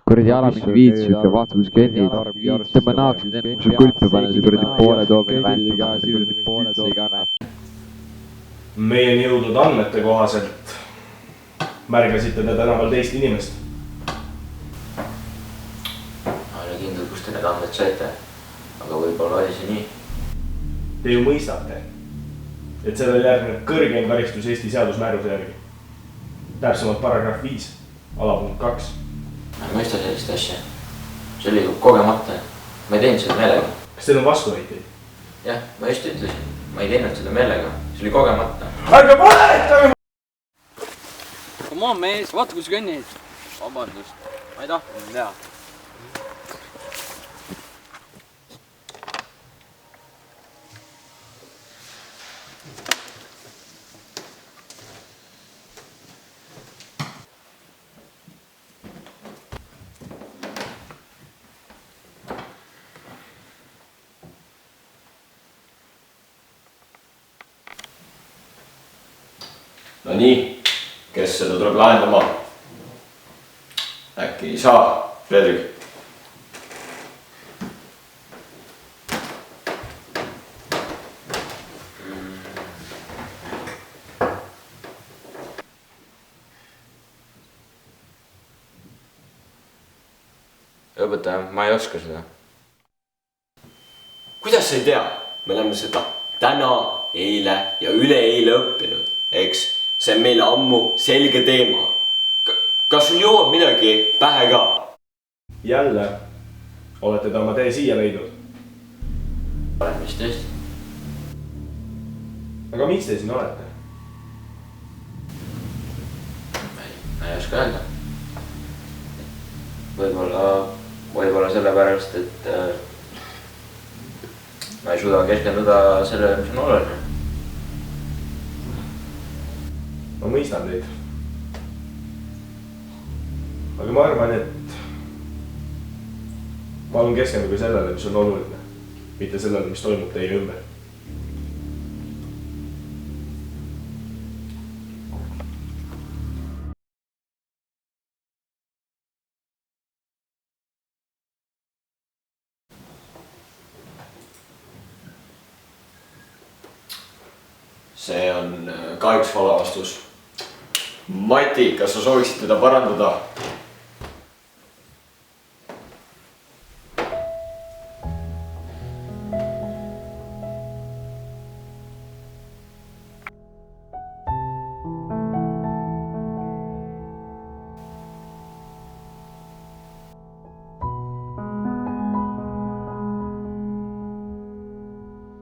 kuradi jala mingi viitsid ja vaata kus kõnnid. Tõmba naaksid enne, kui sul kulpi pane see kuradi poole toogine väntama. Meieni jõudnud andmete kohaselt märgasite te tänaval teist inimest. Ma olen kindel, kus te need andmed saite, aga võib-olla oli see nii. Te ju mõistate, et sellel järgneb kõrgeim karistus Eesti seadusmääruse järgi. Täpsemalt paragrahv 5, alapunkt 2. Ma ei mõista sellist asja. See oli kogemata. Ma ei teinud seda meelega. Kas teil on vastuväiteid? Jah, ma just ütlesin. Ma ei teinud seda meelega. See oli kogemata. Ärge valetage! Come on mees, vaata kus kõnnid. Vabandust. Ma ei tahtnud teha. No nii, kes seda tuleb lahendama? Äkki ei saa, Fredrik? Õpetaja, ma ei oska seda. Kuidas sa ei tea? Me oleme seda täna, eile ja üleeile õppinud, eks? See on meile ammu selge teema. Kas sul jõuab midagi pähe ka? Jälle olete te oma tee siia leidnud. Olen vist tõesti. Aga miks te siin olete? Ma ei oska öelda. Võib-olla sellepärast, et ma ei suuda keskenduda sellele, mis on oluline. Ma mõistan teid. Aga ma arvan, et palun keskenduge sellele, mis on oluline, mitte sellele, mis toimub teie ümber. See on kahjuks vale vastus. Mati, kas sa sooviksid teda parandada?